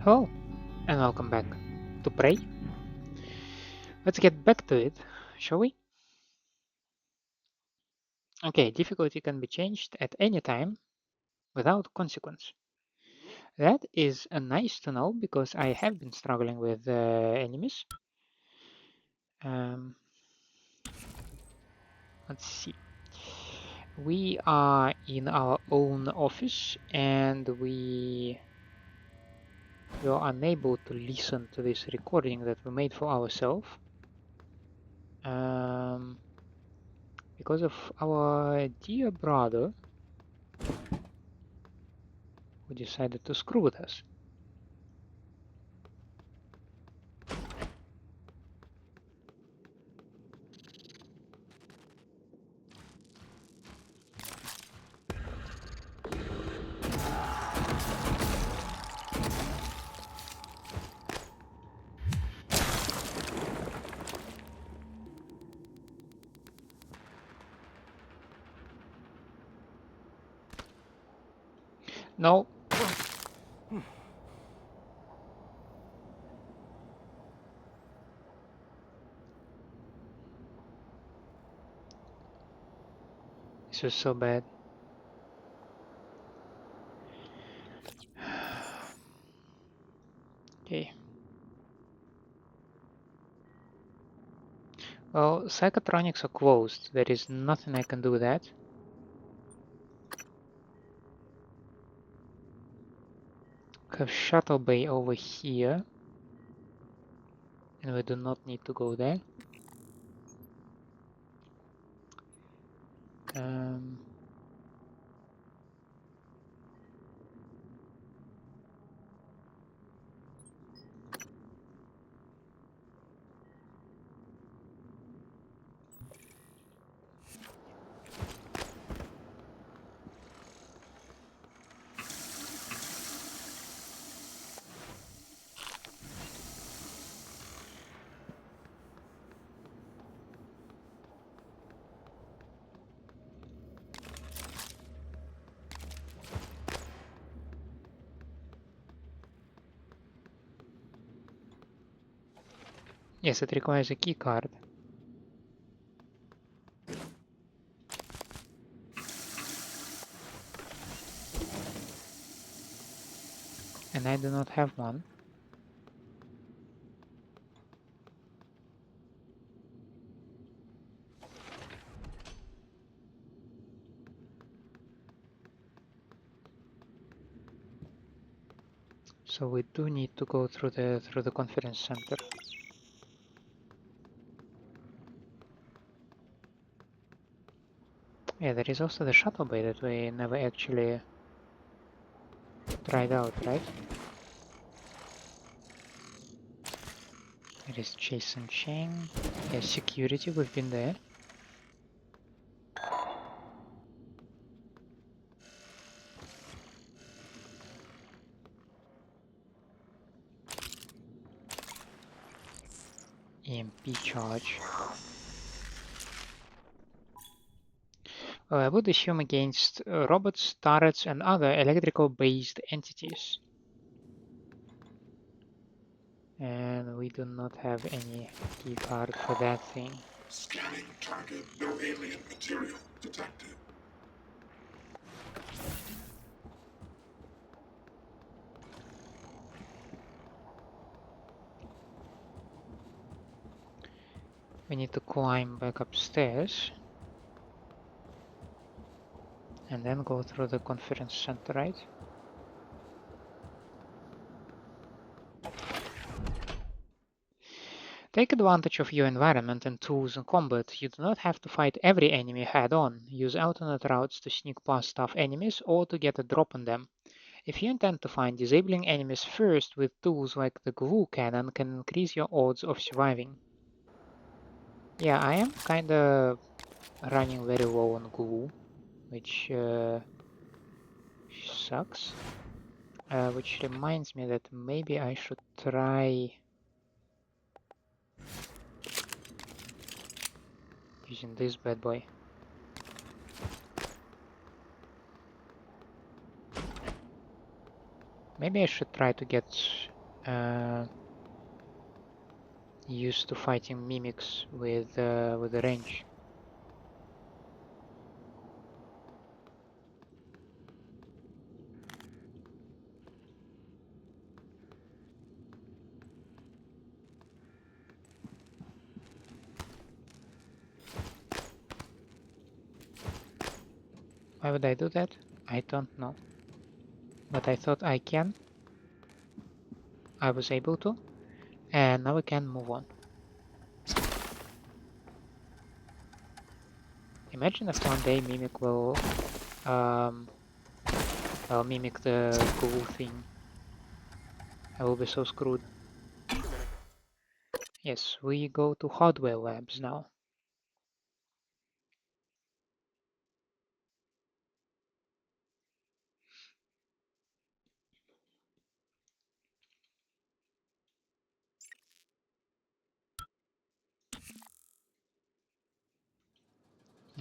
Hello, and welcome back to Prey. Let's get back to it, shall we? Okay, difficulty can be changed at any time without consequence. That is nice to know because I have been struggling with enemies. Um, let's see. We are in our own office and we were unable to listen to this recording that we made for ourselves. Because of our dear brother who decided to screw with us. No. This was so bad. Okay. Well, psychotronics are closed. There is nothing I can do with that. Have shuttle bay over here. And we do not need to go there. Yes, it requires a key card. And I do not have one. So we do need to go through the conference center. Yeah, there is also the shuttle bay that we never actually tried out, right? There is Jason Chang. Yeah, security, we've been there. EMP charge. I would assume against robots, turrets, and other electrical-based entities. And we do not have any key card for that thing. Scanning target, no alien material detected. We need to climb back upstairs. And then go through the conference center, right? Take advantage of your environment and tools in combat. You do not have to fight every enemy head-on. Use alternate routes to sneak past tough enemies or to get a drop on them. If you intend to find, disabling enemies first with tools like the glue cannon can increase your odds of surviving. Yeah, I am kinda running very low on glue, which sucks. Which reminds me that maybe I should try using this bad boy. Maybe I should try to get used to fighting mimics with the range. Why would I do that? I don't know. But I thought I can. I was able to. And now we can move on. Imagine if one day Mimic will mimic the glue thing. I will be so screwed. Yes, we go to hardware labs now.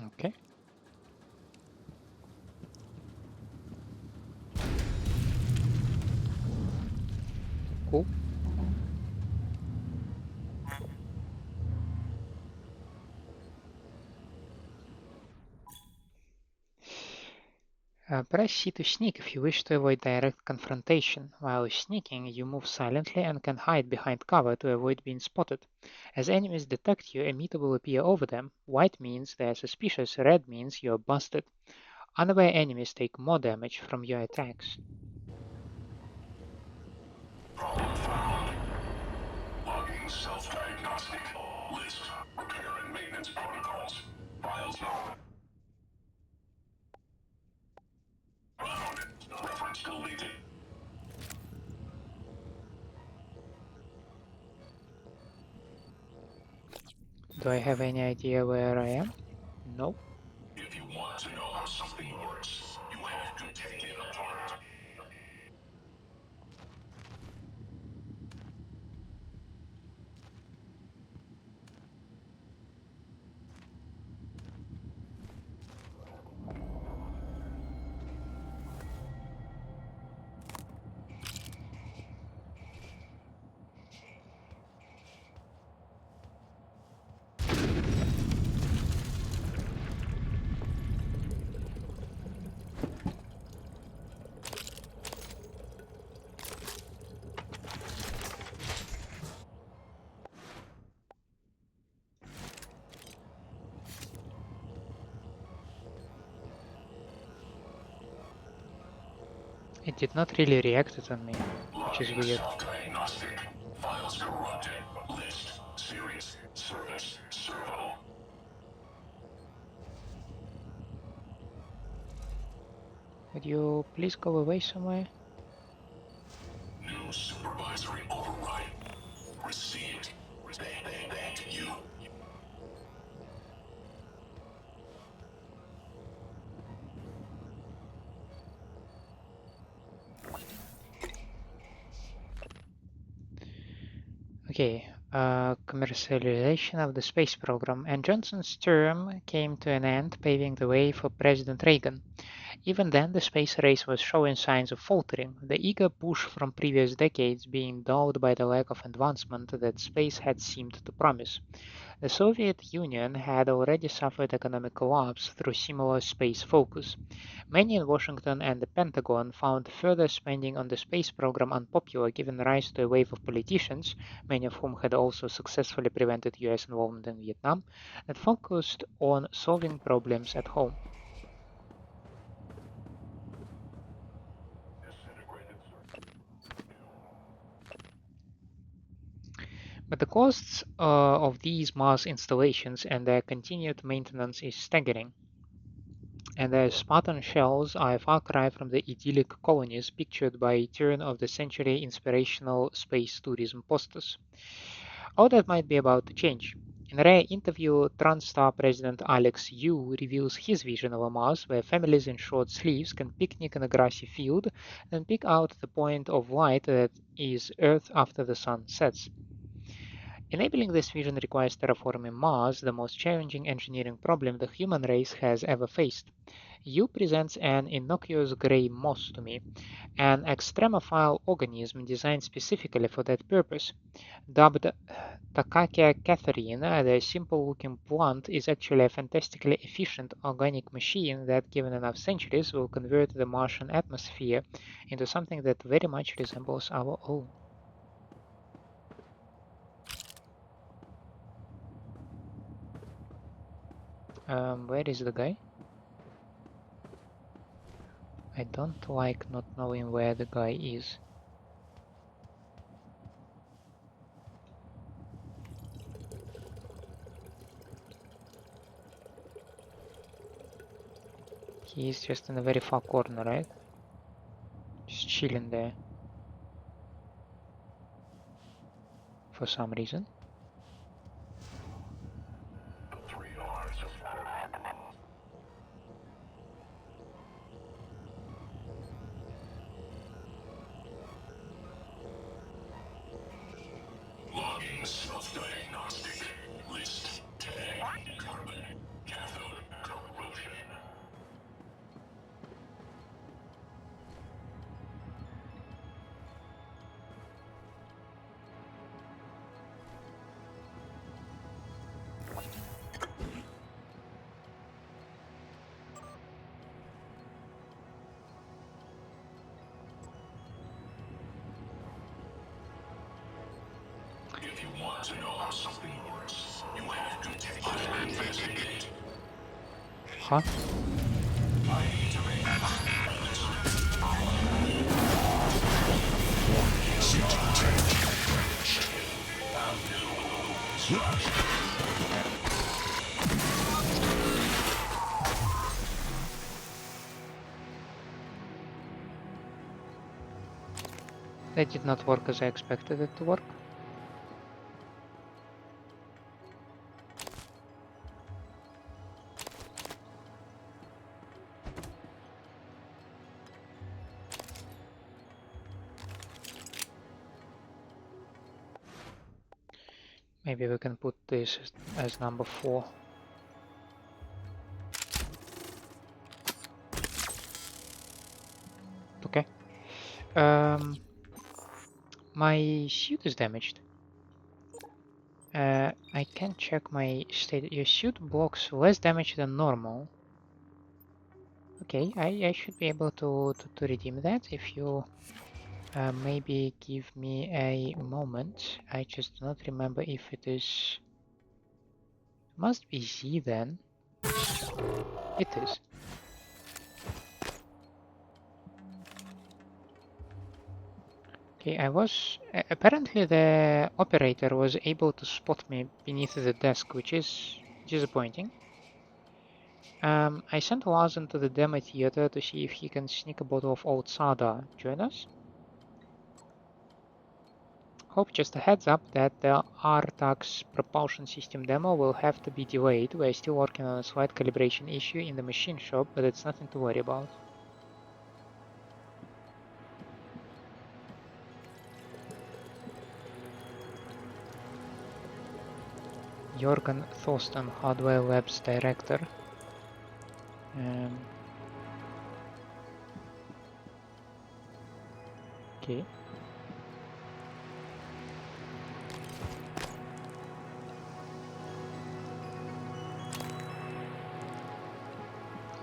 Okay. Cool. Press C to sneak if you wish to avoid direct confrontation. While sneaking, you move silently and can hide behind cover to avoid being spotted. As enemies detect you, a meter will appear over them. White means they are suspicious, red means you are busted. Unaware enemies take more damage from your attacks. Problem found. Logging self-diagnostic. List. Repair and maintenance protocols. Files number. Found. Reference deleted. Do I have any idea where I am? No. If you want to know how something works, you have to take it apart. It did not really react on me, which is Logging weird. self-diagnostic. Files corrupted. List. Serious. Service. Servo. Would you please go away somewhere? New supervisory override. Received. Back to you. Okay, commercialization of the space program, and Johnson's term came to an end, paving the way for President Reagan. Even then, the space race was showing signs of faltering, the eager push from previous decades being dulled by the lack of advancement that space had seemed to promise. The Soviet Union had already suffered economic collapse through similar space focus. Many in Washington and the Pentagon found further spending on the space program unpopular, giving rise to a wave of politicians, many of whom had also successfully prevented US involvement in Vietnam, that focused on solving problems at home. But the costs of these Mars installations and their continued maintenance is staggering, and their Spartan shells are a far cry from the idyllic colonies pictured by turn-of-the-century inspirational space tourism posters. All that might be about to change. In a rare interview, TranStar president Alex Yu reveals his vision of a Mars where families in short sleeves can picnic in a grassy field and pick out the point of light that is Earth after the sun sets. Enabling this vision requires terraforming Mars, the most challenging engineering problem the human race has ever faced. You presents an innocuous grey moss to me, an extremophile organism designed specifically for that purpose. Dubbed Takakia Catherine, the simple-looking plant is actually a fantastically efficient organic machine that, given enough centuries, will convert the Martian atmosphere into something that very much resembles our own. Where is the guy? I don't like not knowing where the guy is. He is just in a very far corner, right? Just chilling there. For some reason. 3 hours of logging self-diagnostic. List tag carbon cathode corrosion. If you want to know how something works, you have to take it and investigate. Huh? I need to make That did not work as I expected it to work. Maybe we can put this as number 4. Okay. My suit is damaged. I can check my state. Your suit blocks less damage than normal. Okay, I should be able to redeem that if you maybe give me a moment. I just do not remember if it is... Must be Z then. It is. Okay, I was... apparently the operator was able to spot me beneath the desk, which is disappointing. I sent Lars into the demo theater to see if he can sneak a bottle of old soda. Join us? Hope, just a heads up that the RTAX propulsion system demo will have to be delayed. We're still working on a slight calibration issue in the machine shop, but it's nothing to worry about. Jorgen Thorsten, Hardware Labs Director. Okay.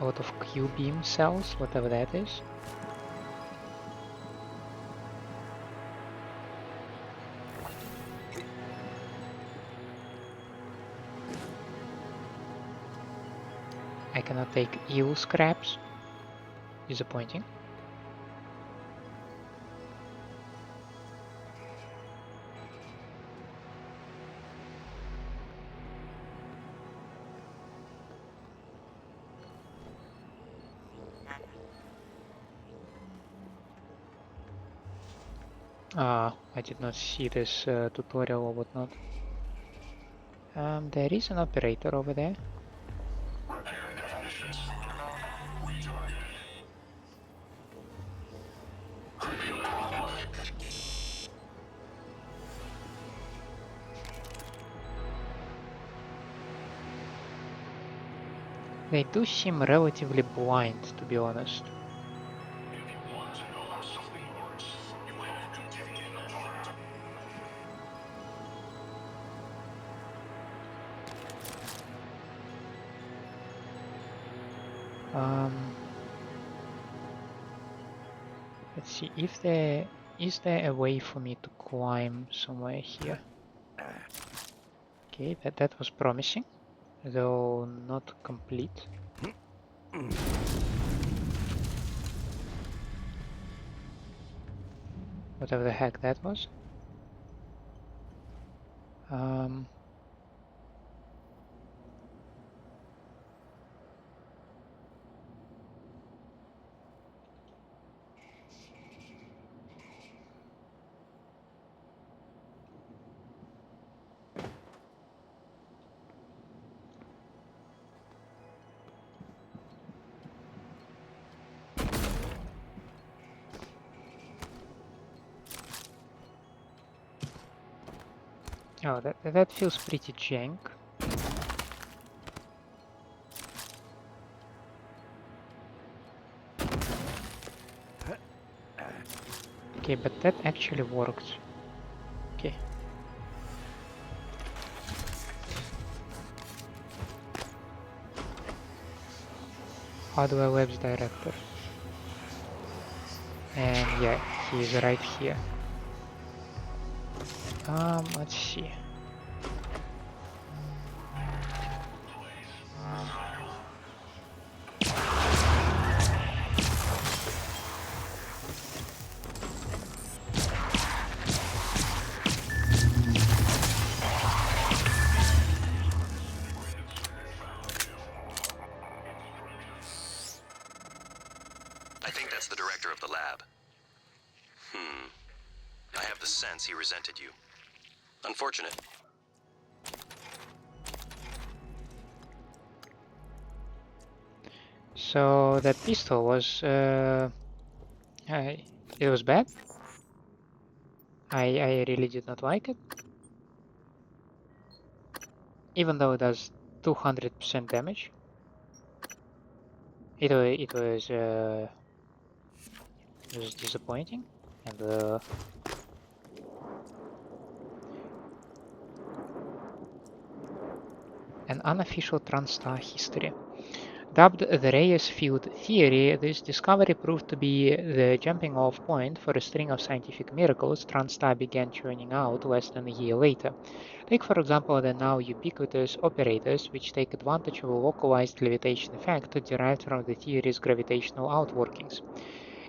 A lot of Q-beam cells, whatever that is. I cannot take eel scraps. Disappointing. I did not see this tutorial or whatnot. There is an operator over there. repair definitions. Retargeted. They do seem relatively blind, to be honest. If you want to know how something works, you have to take it apart. Let's see if there is there a way for me to climb somewhere here. Okay, that was promising, though not complete. Whatever the heck that was. Oh, that feels pretty jank. Okay, but that actually worked. Okay. Hardware Labs director. And yeah, he's right here. Let's see. I think that's the director of the lab. I have the sense he resented you. Unfortunate. So that pistol was it was bad. I really did not like it, even though it does 200% damage. It was disappointing, and an unofficial TranStar history. Dubbed the Reyes field theory, this discovery proved to be the jumping-off point for a string of scientific miracles TranStar began churning out less than a year later. Take for example the now ubiquitous operators, which take advantage of a localized levitation effect derived from the theory's gravitational outworkings.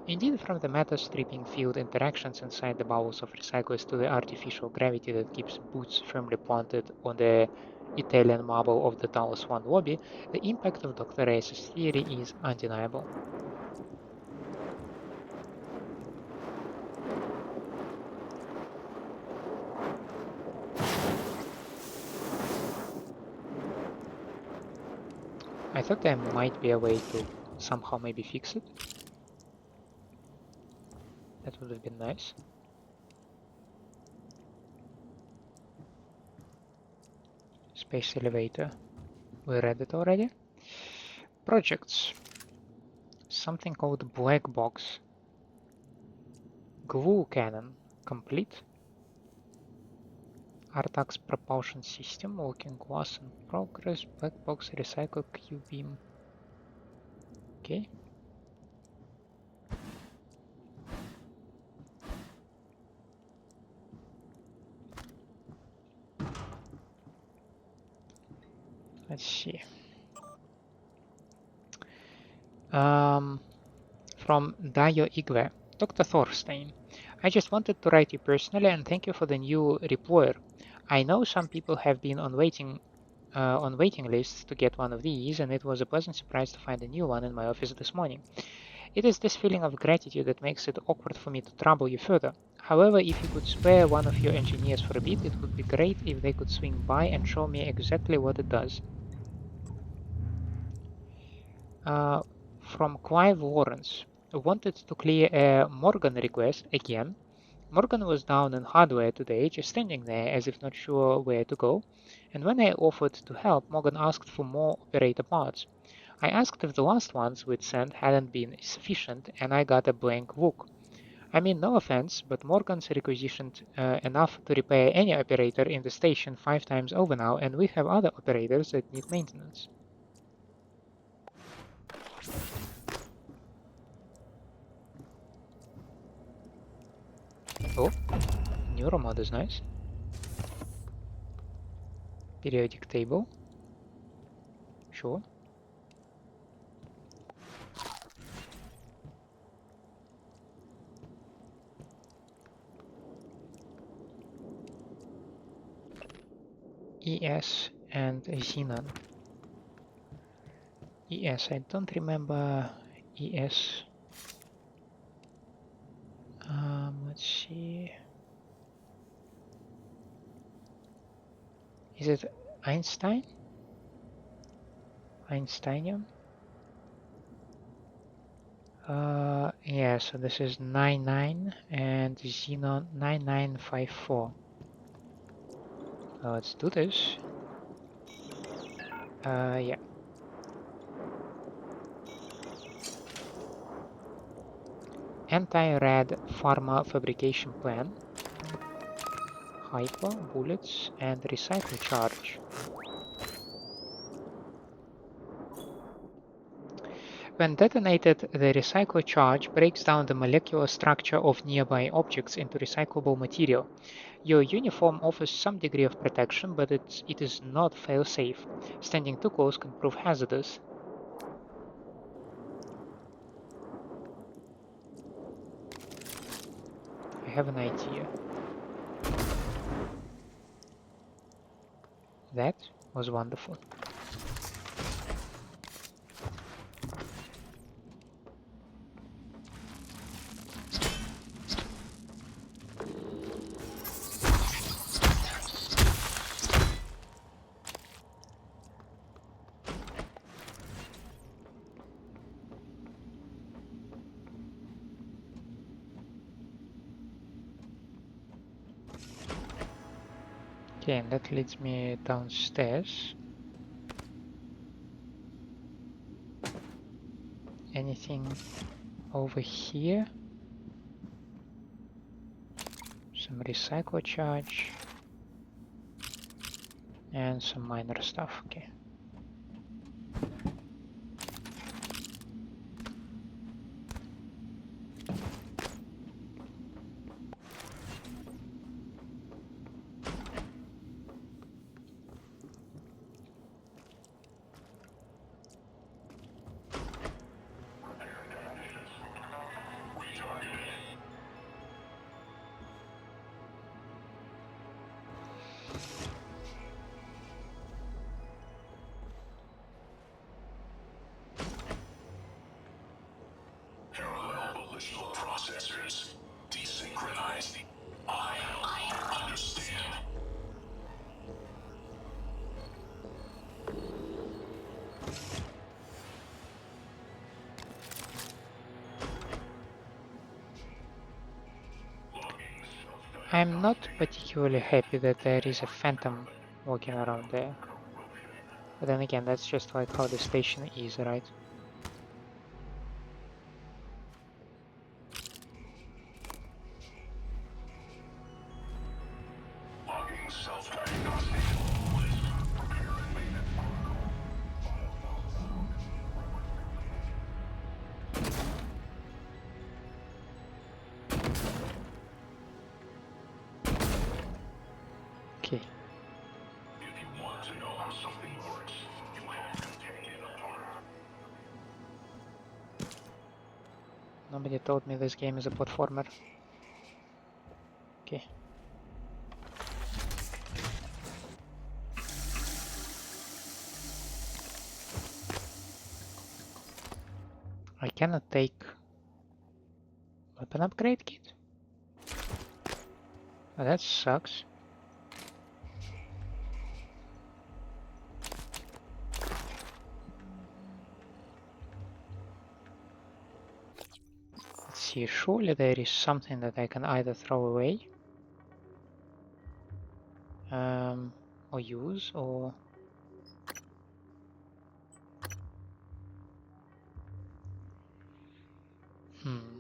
Indeed, from the matter-stripping field interactions inside the bowels of recyclers to the artificial gravity that keeps boots firmly planted on the Italian marble of the Dallas One lobby, the impact of Dr. Reyes' theory is undeniable. I thought there might be a way to somehow maybe fix it. That would have been nice. Space elevator. We read it already. Projects. Something called black box. Glue cannon. Complete. Artax propulsion system. Working class in progress. Black box recycle Q-beam. Okay. Let's see. From Dayo Igwe. Dr. Thorstein, I just wanted to write you personally and thank you for the new reployer. I know some people have been on waiting lists to get one of these, and it was a pleasant surprise to find a new one in my office this morning. It is this feeling of gratitude that makes it awkward for me to trouble you further. However, if you could spare one of your engineers for a bit, it would be great if they could swing by and show me exactly what it does. From Clive Lawrence. Wanted to clear a Morgan request again. Morgan was down in hardware today, just standing there as if not sure where to go, and when I offered to help, Morgan asked for more operator parts. I asked if the last ones we'd sent hadn't been sufficient, and I got a blank look. I mean, no offense, but Morgan's requisitioned enough to repair any operator in the station 5 times over now, and we have other operators that need maintenance. Oh, neuromod is nice. Periodic table. Sure. ES and Xenon. ES, I don't remember ES. Let's see. Is it Einstein? Einsteinium? Yeah, so this is 99 and Xenon 9954. Let's do this. Yeah. Anti-rad pharma fabrication plan. Hyper, bullets, and recycle charge. When detonated, the recycle charge breaks down the molecular structure of nearby objects into recyclable material. Your uniform offers some degree of protection, but it is not fail-safe. Standing too close can prove hazardous. I have an idea. That was wonderful. Okay, and that leads me downstairs. Anything over here? Some recycle charge. And some minor stuff, okay. Parallel volitional processors. Desynchronized. I understand. I'm not particularly happy that there is a phantom walking around there. But then again, that's just like how the station is, right? Logging self-diagnostic. List. Repair and maintenance protocol. File not found. Okay. If you want to know how something works, you have to take it apart. Nobody told me this game is a platformer. Okay. I cannot take weapon upgrade kit? Oh, that sucks. Let's see, surely there is something that I can either throw away or use, or Hmm.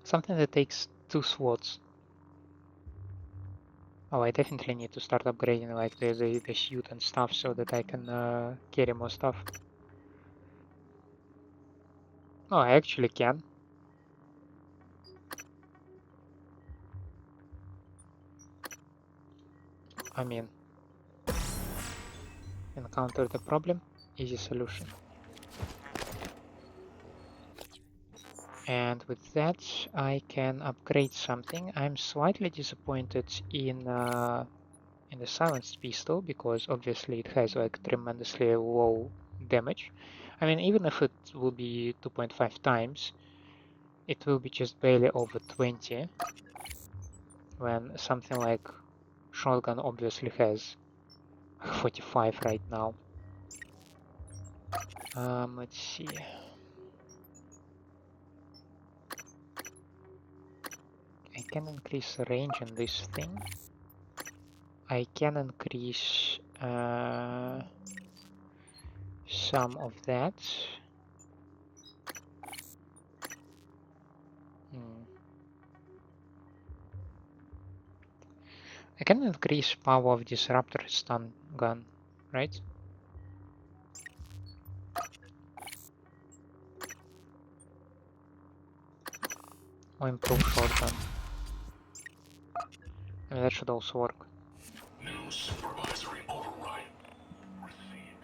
Something that takes 2 slots. Oh, I definitely need to start upgrading like the suit and stuff so that I can carry more stuff. Oh, I actually can. I mean, encounter the problem, easy solution. And with that, I can upgrade something. I'm slightly disappointed in the silenced pistol because obviously it has like tremendously low damage. I mean, even if it will be 2.5 times, it will be just barely over 20 when something like shotgun obviously has 45 right now. Let's see. I can increase range in this thing. I can increase some of that. Hmm. I can increase power of disruptor stun gun, right? Or improve shotgun. I mean, that should also work. New supervisory override received.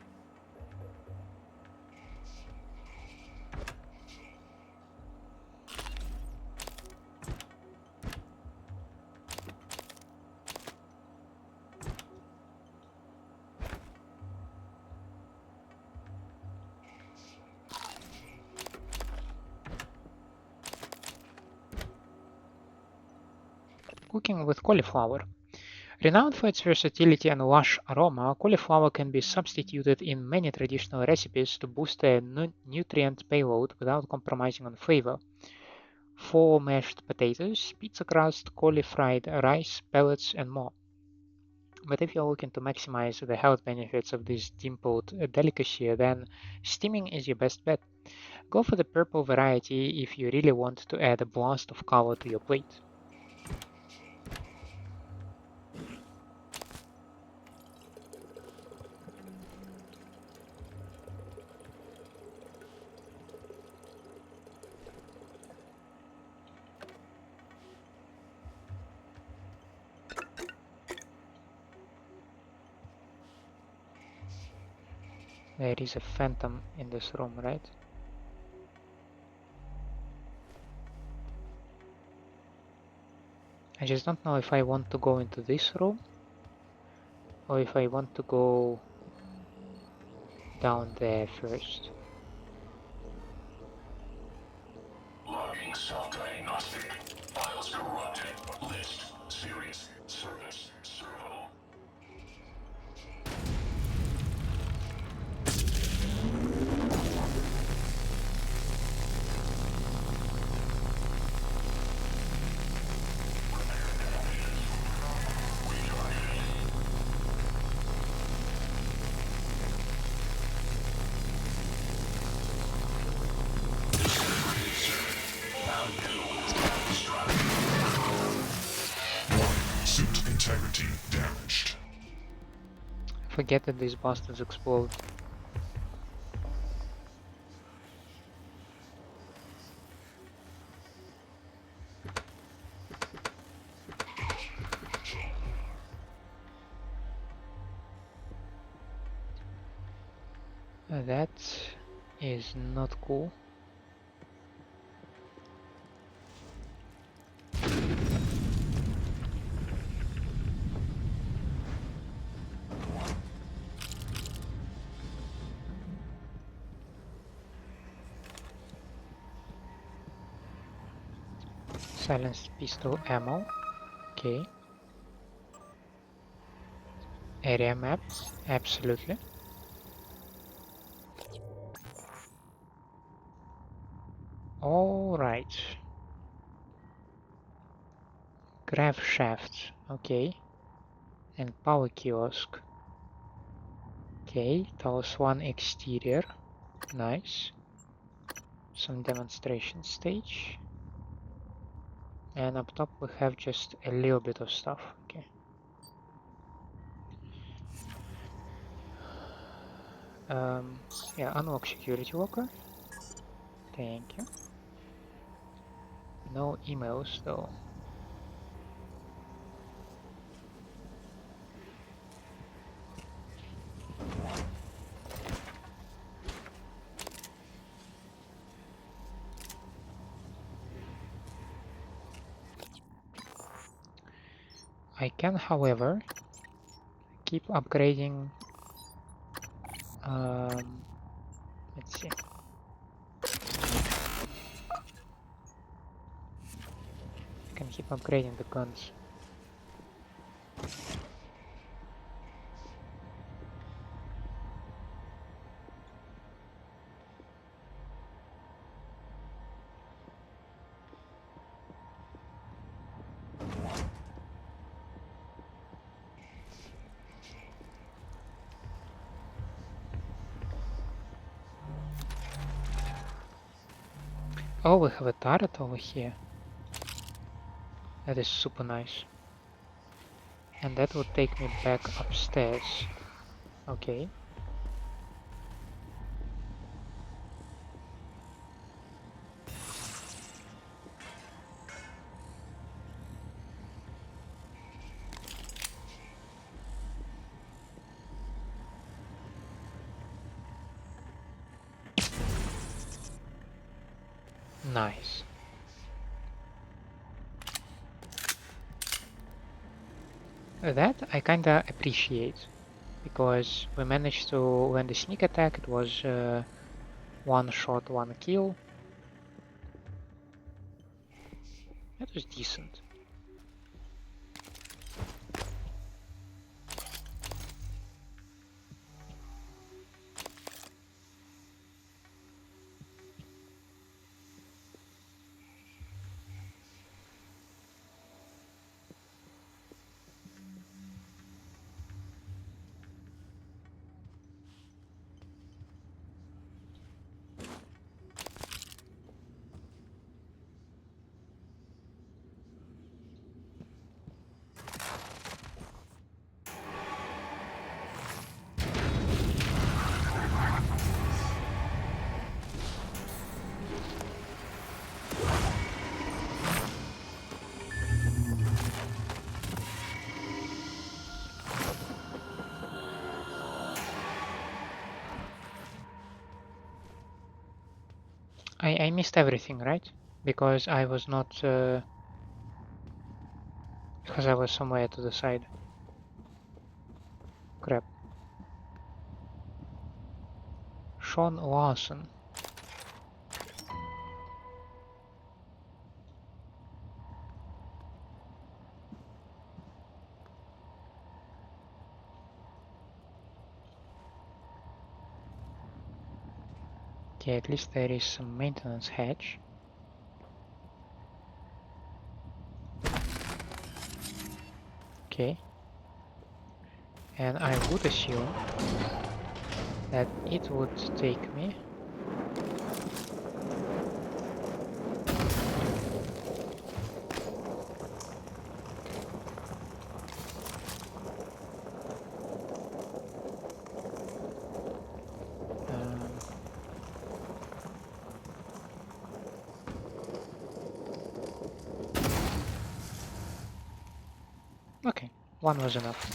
Cooking with cauliflower. Renowned for its versatility and lush aroma, cauliflower can be substituted in many traditional recipes to boost their nutrient payload without compromising on flavor. 4 mashed potatoes, pizza crust, caulifried rice, pellets, and more. But if you're looking to maximize the health benefits of this dimpled delicacy, then steaming is your best bet. Go for the purple variety if you really want to add a blast of color to your plate. There is a phantom in this room, right? I just don't know if I want to go into this room or if I want to go down there first. Logging self-diagnostic. Files corrupted. List. Serious. Service. Servo. Suit integrity damaged. Forget that these bastards explode. That is not cool. Silenced pistol ammo. Okay. Area map. Absolutely. Alright. Grav shaft. Okay. And power kiosk. Okay. Talos 1 exterior. Nice. some demonstration stage. And up top we have just a little bit of stuff. Okay. Yeah, unlock security locker. Thank you. No emails though. I can, however, keep upgrading. Let's see. I can keep upgrading the guns. Oh, we have a turret over here. That is super nice. And that would take me back upstairs. Okay. Nice. That I kinda appreciate, because we managed to land a sneak attack. It was one shot, one kill. That was decent. I missed everything, right? Because I was not... because I was somewhere to the side. Crap. Sean Larson. Okay, at least there is some maintenance hatch. Okay. And I would assume that it would take me okay, one was enough.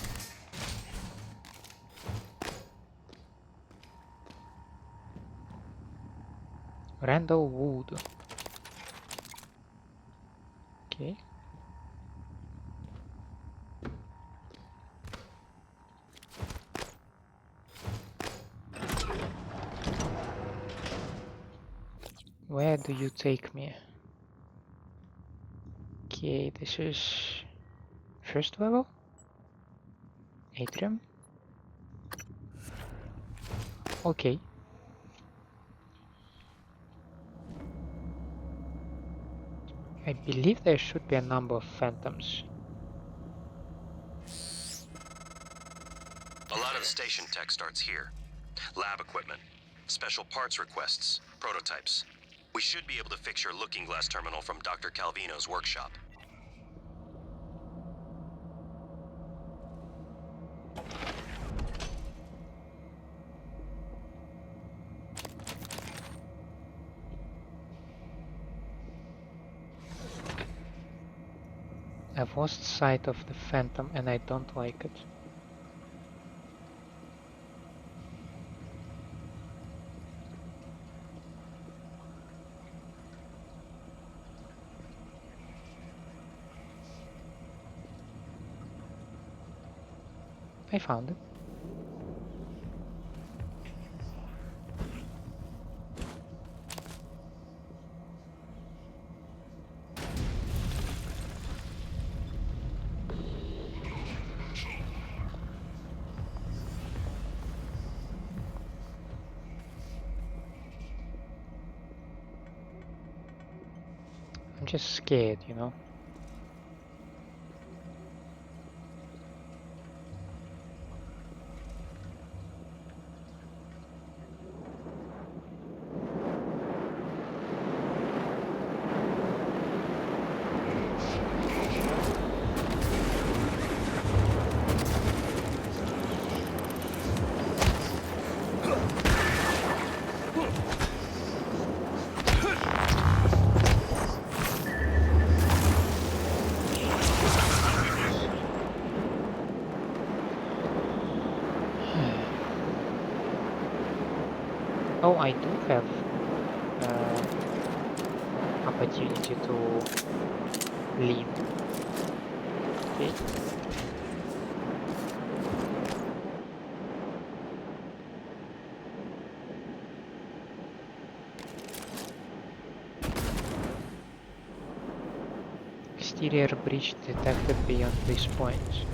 Randall Wood. Okay. Where do you take me? Okay, this is first level? Atrium? Okay. I believe there should be a number of phantoms. A lot of the station tech starts here. Lab equipment, special parts requests, prototypes. We should be able to fix your looking glass terminal from Dr. Calvino's workshop. I've lost sight of the phantom and I don't like it. I found it. I'm just scared, you know. Oh, I do have opportunity to leave. Okay. Exterior breach detected beyond this point.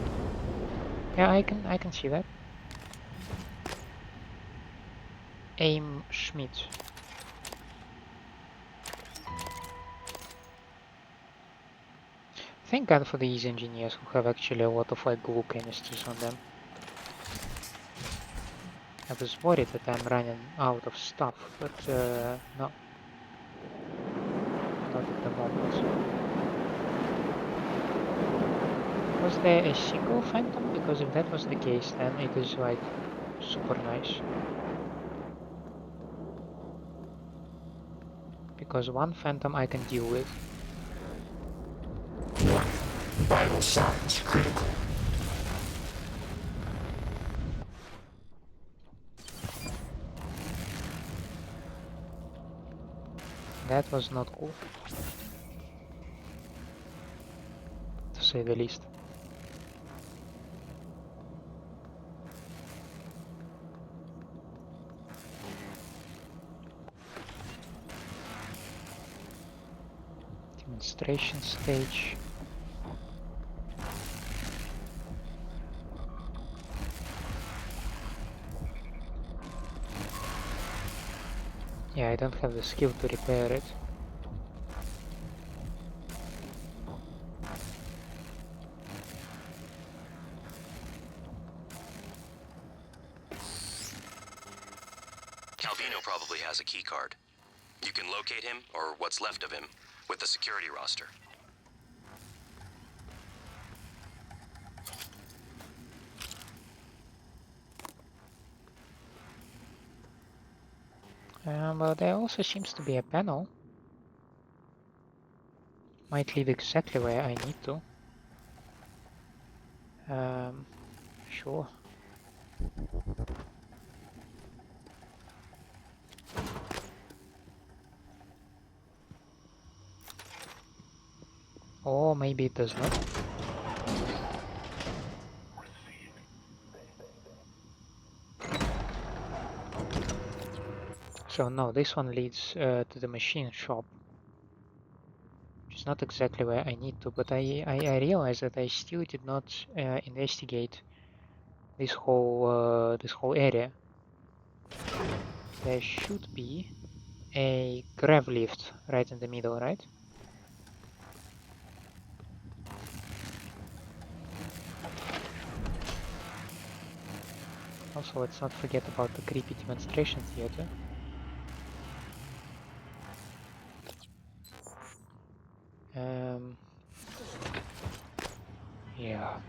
Yeah, I can see that. Aim Schmidt. Thank God for these engineers who have actually a lot of like glue canisters on them. I was worried that I'm running out of stuff, but no. Not at the moment. Was there a single phantom? Because if that was the case, then it is like super nice. Because one phantom I can deal with. Vital signs critical. That was not cool, to say the least. Demonstration stage. Yeah, I don't have the skill to repair it. Calvino probably has a key card. You can locate him, or what's left of him, with the security roster. Well, there also seems to be a panel. Might lead exactly where I need to. Sure. Or maybe it does not. So no, this one leads to the machine shop. Which is not exactly where I need to, but I realize that I still did not investigate this whole area. There should be a grav lift right in the middle, right? Also, let's not forget about the creepy demonstration theater. Yeah.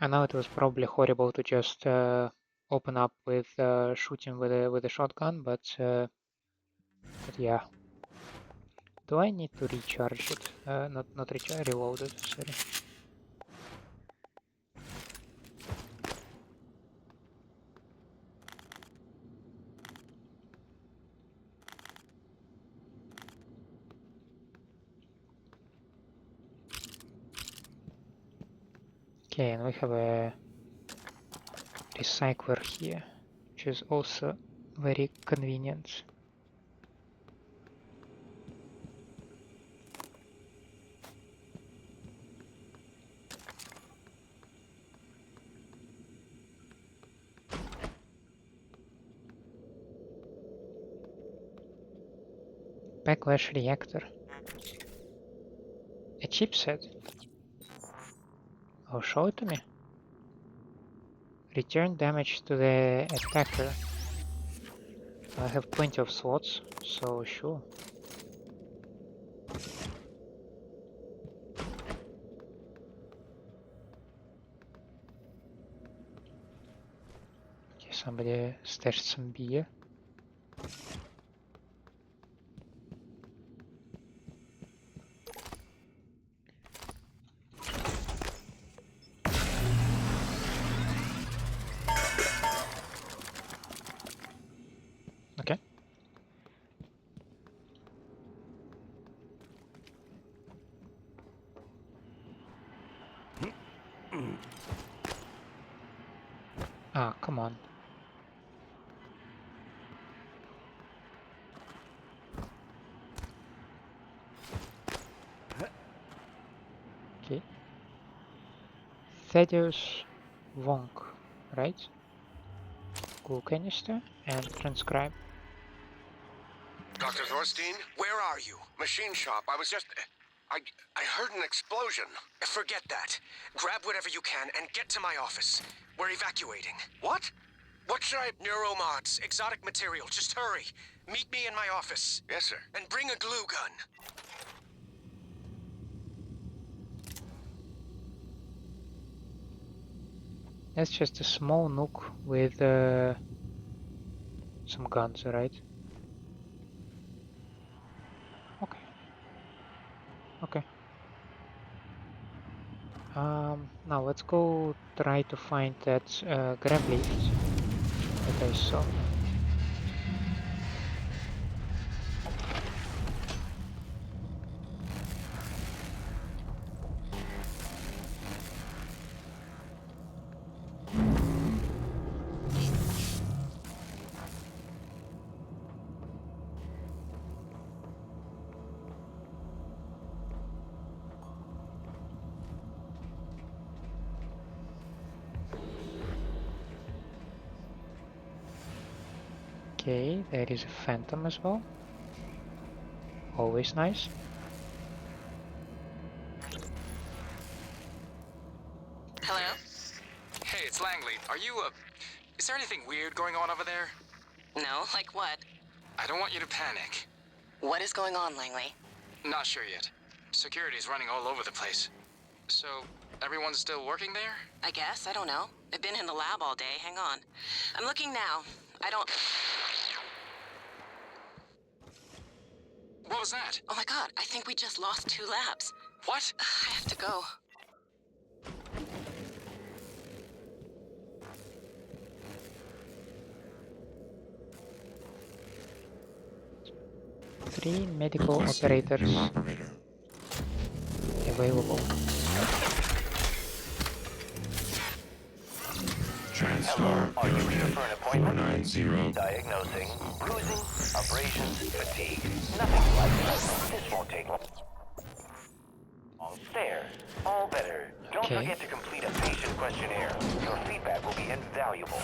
I know it was probably horrible to just open up with shooting with a shotgun, but yeah. Do I need to recharge it? Not recharge, reload it. Sorry. Okay, and we have a recycler here, which is also very convenient. Backlash reactor. A chipset. Oh, show it to me. Return damage to the attacker. I have plenty of slots, so sure. Okay, somebody stashed some beer. Okay. Ah, come on. Okay. Thaddeus York, right? Glue canister and transcribe. Dr. Thorstein? Where are you? Machine shop. I was just... I heard an explosion. Forget that. Grab whatever you can and get to my office. We're evacuating. What? What should I... Neuromods, exotic material. Just hurry. Meet me in my office. Yes, sir. And bring a glue gun. That's just a small nook with some guns, right? Okay. Okay. Now let's go try to find that grab lift that I saw. Okay, there is a phantom as well. Always nice. Hello? Hey, it's Langley. Are you, is there anything weird going on over there? No, like what? I don't want you to panic. What is going on, Langley? Not sure yet. Security's running all over the place. So, everyone's still working there? I guess, I don't know. I've been in the lab all day, hang on. I'm looking now. I don't... What was that? Oh my god, I think we just lost 2 labs. What? I have to go. 3 medical operators available. TranStar Are you here for an appointment? 490. Diagnosing bruising, abrasions, fatigue. Nothing like that. This won't take long. There. All better. Don't Okay. forget to complete a patient questionnaire. Your feedback will be invaluable.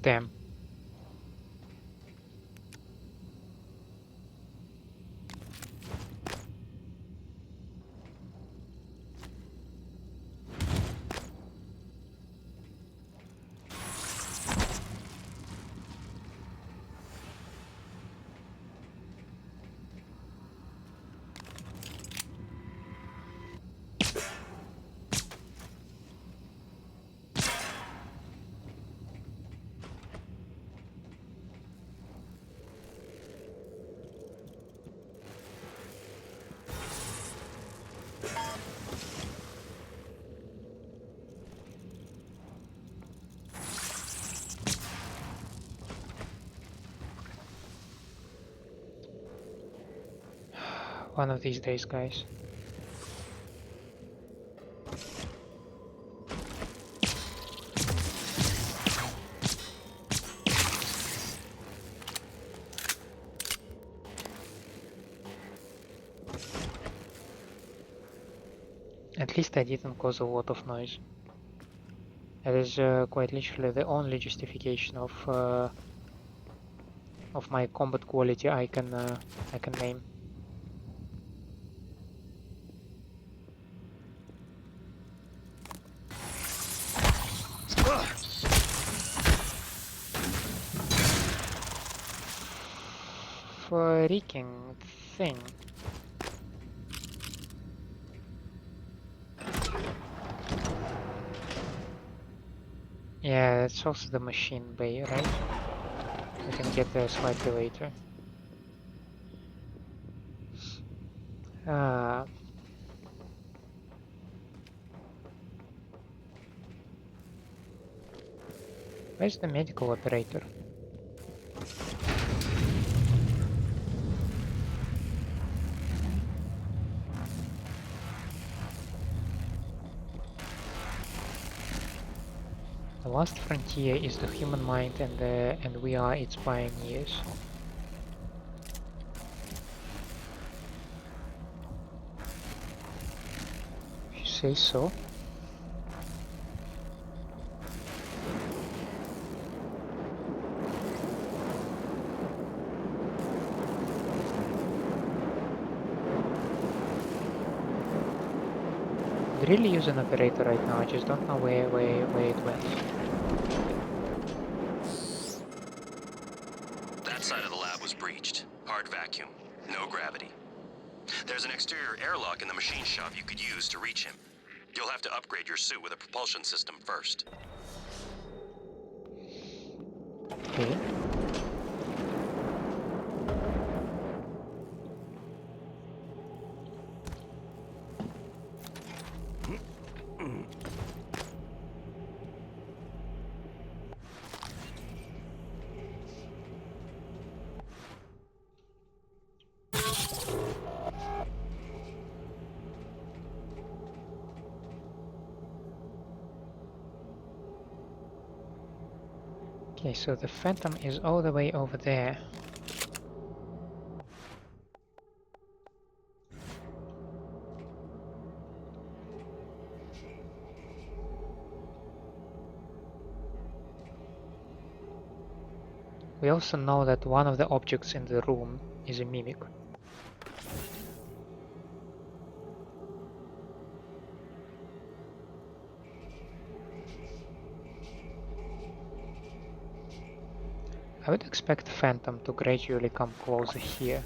Damn. One of these days, guys. At least I didn't cause a lot of noise. That is quite literally the only justification of my combat quality I can name. Freaking thing. Yeah, it's also the machine bay, right? We can get there slightly later. Uh, where's the medical operator? The last frontier is the human mind, and we are its pioneers. If you say so. I'd really use an operator right now, I just don't know where it went. That side of the lab was breached. Hard vacuum. No gravity. There's an exterior airlock in the machine shop you could use to reach him. You'll have to upgrade your suit with a propulsion system first. Okay. Okay, so the Phantom is all the way over there. We also know that one of the objects in the room is a mimic. I would expect Phantom to gradually come closer here.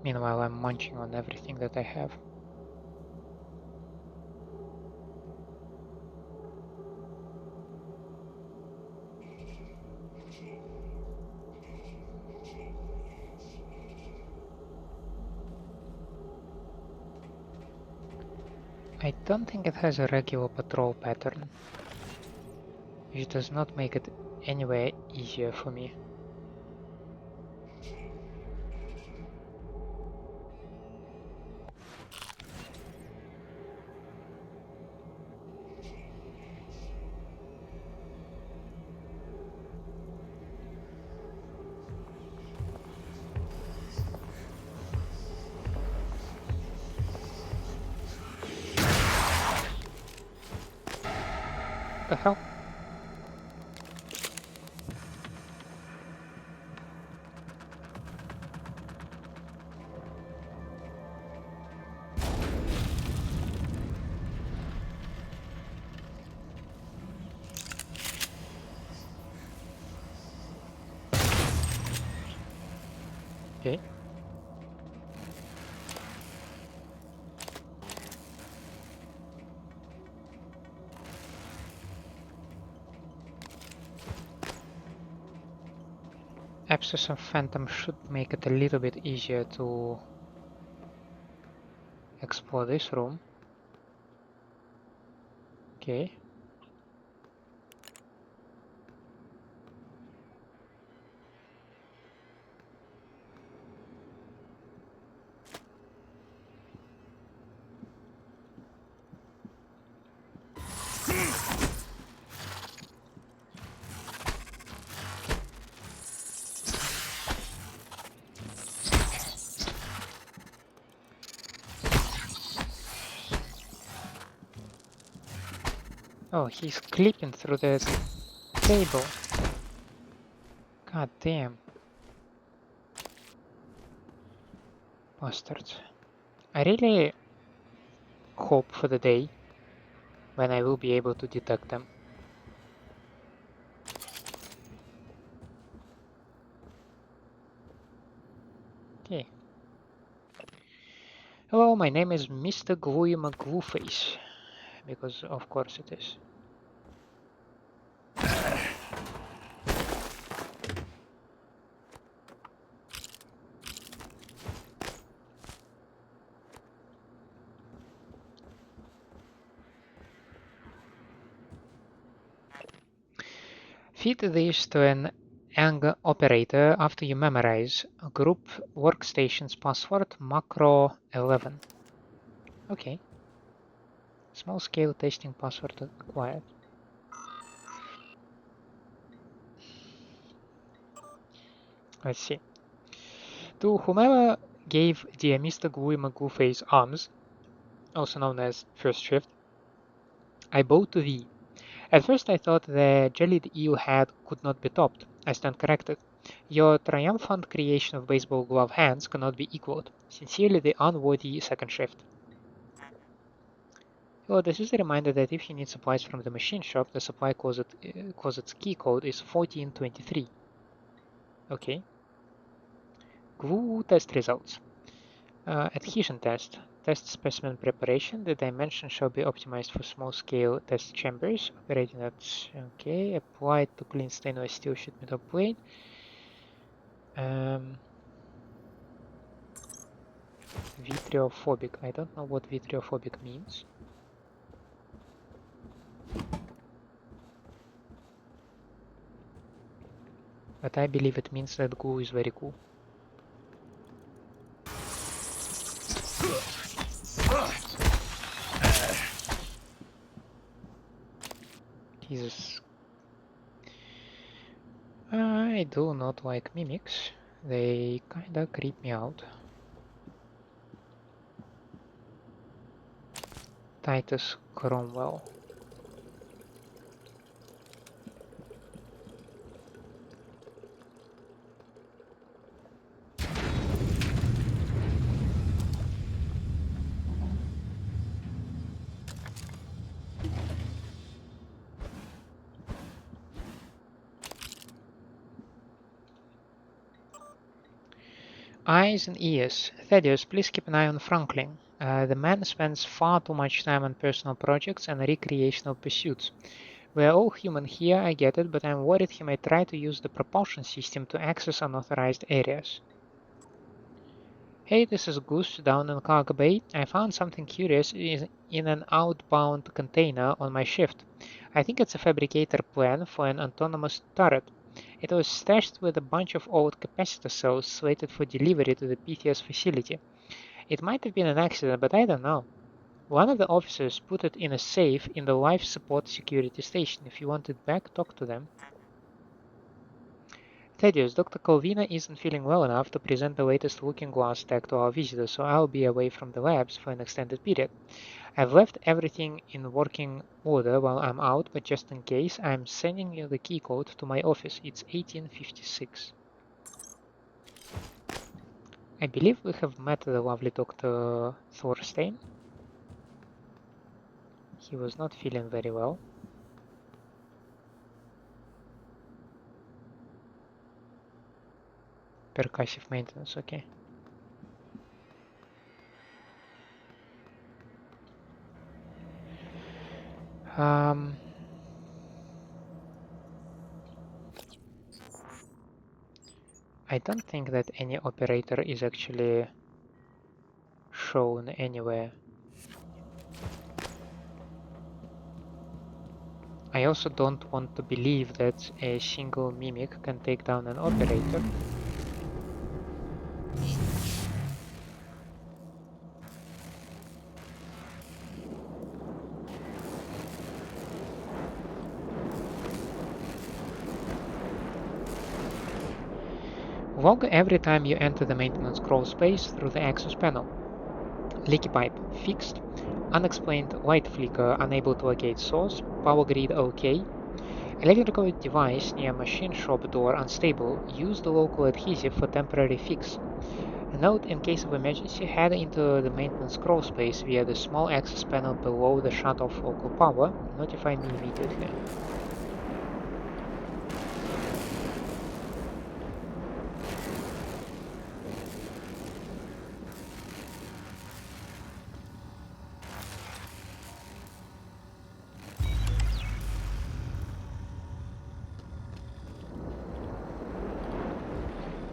Meanwhile, I'm munching on everything that I have. I don't think it has a regular patrol pattern, which does not make it anywhere easier for me. The hell? Okay. Abscess of Phantom should make it a little bit easier to explore this room. Okay. Oh, he's clipping through the table. God damn. Bastards. I really hope for the day when I will be able to detect them. Okay. Hello, my name is Mr. Glooey McGlooface. Because of course it is. Feed this to an ang operator after you memorize a group workstation's password macro 11. Okay. Small scale testing password acquired. Let's see. To whomever gave dear Mr. Glooey McGlooface arms, also known as First Shift, I bow to thee. At first I thought the jellied eel head could not be topped. I stand corrected. Your triumphant creation of baseball glove hands cannot be equaled. Sincerely, the unworthy Second Shift. Oh, this is a reminder that if you need supplies from the machine shop, the supply closet's key code is 1423. Okay. Glue test results. Adhesion test. Test specimen preparation. The dimension shall be optimized for small-scale test chambers. Operating at... Okay. Applied to clean stainless steel sheet metal plate. Vitreophobic. I don't know what vitreophobic means. But I believe it means that glue is very cool. Jesus. I do not like mimics. They kinda creep me out. Titus Cromwell. Eyes and ears. Thaddeus, please keep an eye on Franklin. The man spends far too much time on personal projects and recreational pursuits. We're all human here, I get it, but I'm worried he might try to use the propulsion system to access unauthorized areas. Hey, this is Goose down in Cargo Bay. I found something curious in an outbound container on my shift. I think it's a fabricator plan for an autonomous turret. It was stashed with a bunch of old capacitor cells slated for delivery to the PTS facility. It might have been an accident, but I don't know. One of the officers put it in a safe in the life support security station. If you want it back, talk to them. Thaddeus, Dr. Calvina isn't feeling well enough to present the latest looking glass tech to our visitors, so I'll be away from the labs for an extended period. I've left everything in working order while I'm out, but just in case, I'm sending you the key code to my office. It's 1856. I believe we have met the lovely Dr. Thorstein. He was not feeling very well. Percussive maintenance, okay. I don't think that any operator is actually shown anywhere. I also don't want to believe that a single mimic can take down an operator. Log every time you enter the maintenance crawl space through the access panel. Leaky pipe, fixed. Unexplained light flicker, unable to locate source. Power grid okay. Electrical device near machine shop door unstable. Use the local adhesive for temporary fix. A note, in case of emergency, head into the maintenance crawl space via the small access panel below the shut-off local power. Notify me immediately.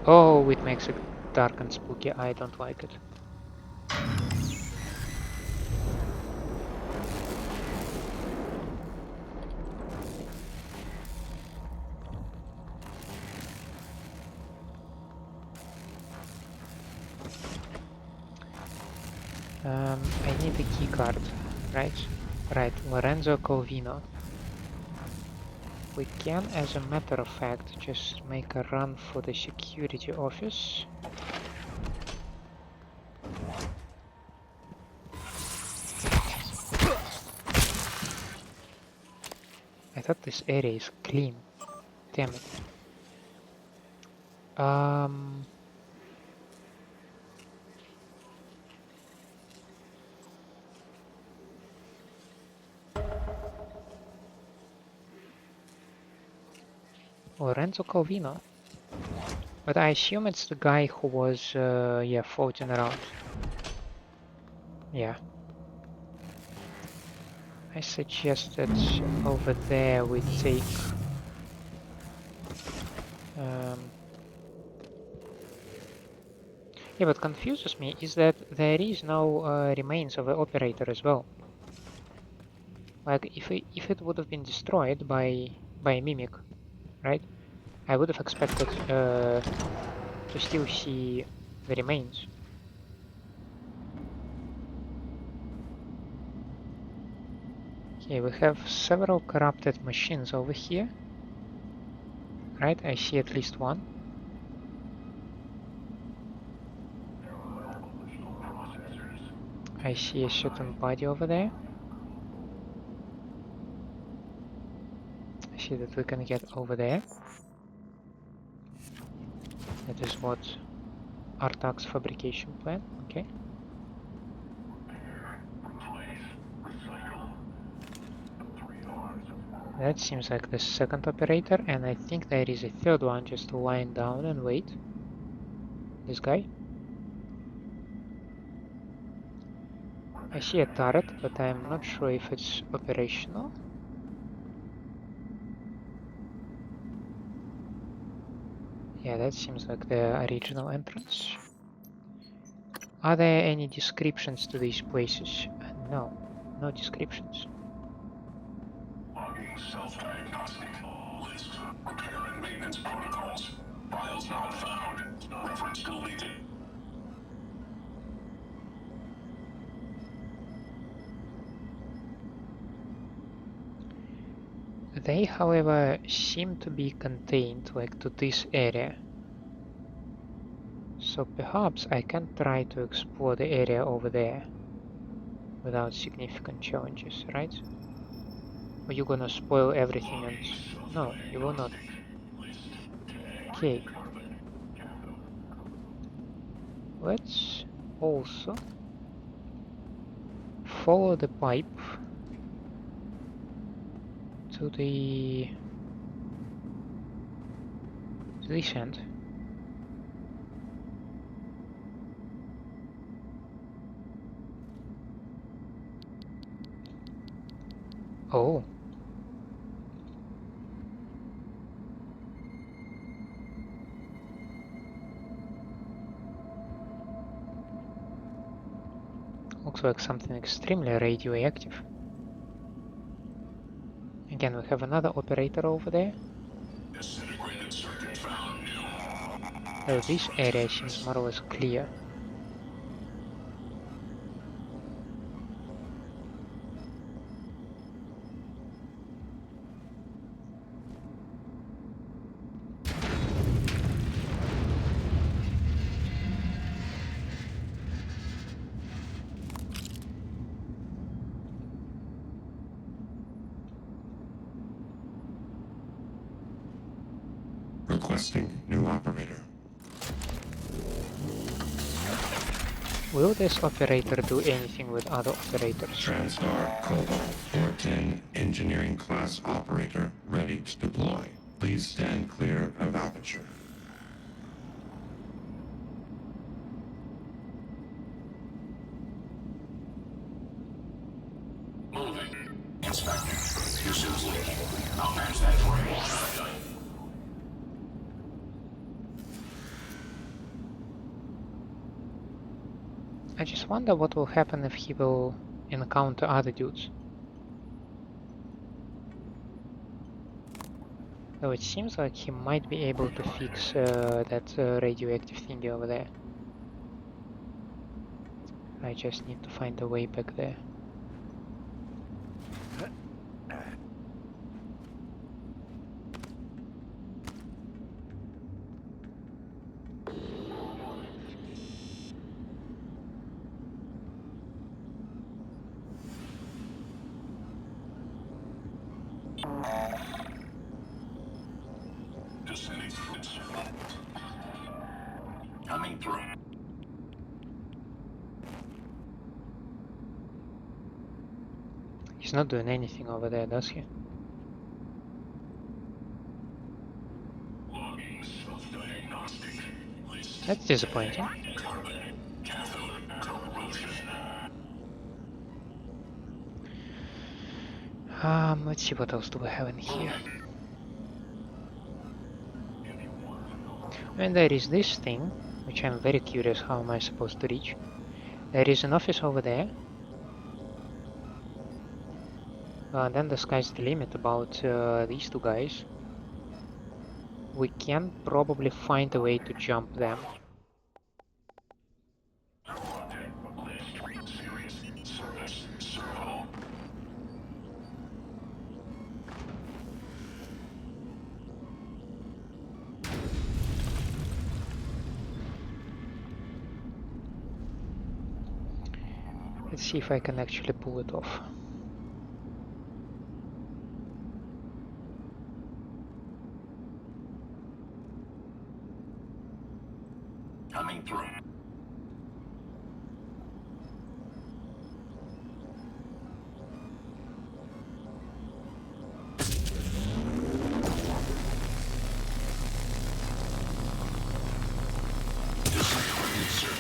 Oh, it makes it dark and spooky. I don't like it. I need a key card, right? Right, Lorenzo Calvino. We can, as a matter of fact, just make a run for the security office. I thought this area is clean. Damn it. Lorenzo Calvino. But I assume it's the guy who was, yeah, floating around. Yeah. I suggest that over there we take... Yeah, what confuses me is that there is no remains of the operator as well. Like, if it would have been destroyed by a mimic, right? I would have expected to still see the remains. Okay, we have several corrupted machines over here. Right, I see at least one. I see a certain body over there. I see that we can get over there. That is what Artak's fabrication plan, okay. That seems like the second operator, and I think there is a third one just lying down and wait. This guy? I see a turret, but I'm not sure if it's operational. Yeah, that seems like the original entrance. Are there any descriptions to these places? No, no descriptions. Logging self-diagnostic. List. Repair and maintenance protocols. Files not found. Reference deleted. They, however, seem to be contained like to this area. So perhaps I can try to explore the area over there without significant challenges, right? Or you gonna spoil everything and... No, you will not. Okay. Let's also follow the pipe to this end. Oh. Looks like something extremely radioactive. Again, we have another operator over there. Disintegrated circuit found. Though this area seems more or less clear. Requesting new operator. Will this operator do anything with other operators? TranStar Cobalt 410 engineering class operator ready to deploy. Please stand clear of aperture. Moving. Inspecting. Fuses leaking. I'll manage that for you. I just wonder what will happen if he will encounter other dudes. Though it seems like he might be able to fix that radioactive thingy over there. I just need to find a way back there. Coming through. He's not doing anything over there, does he? Logging self-diagnostic. List. That's disappointing. Carbon. Cathode. Corrosion. Let's see what else do we have in here. And there is this thing, which I'm very curious how am I supposed to reach. There is an office over there. Then the sky's the limit about these two guys. We can probably find a way to jump them. Let's see if I can actually pull it off. Coming through. Disintegrated circuit.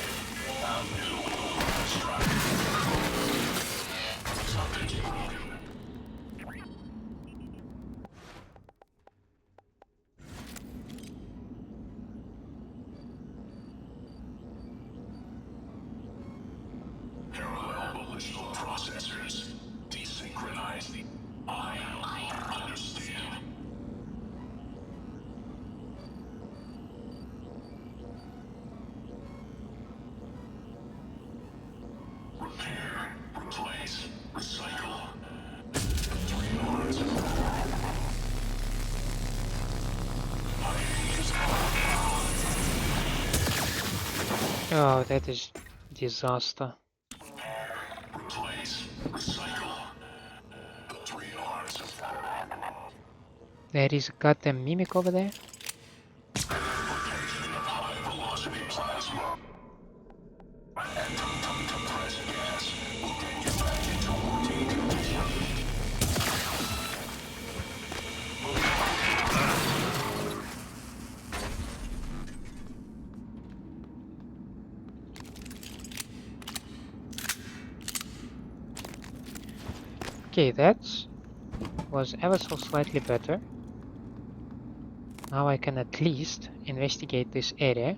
Found new. Strike. Oh, that is disaster. Replace. Recycle. The 3 R's. There is a goddamn mimic over there. Application of high velocity plasma. And compressed gas will bring you back into working condition. Okay, that was ever so slightly better. Now I can at least investigate this area,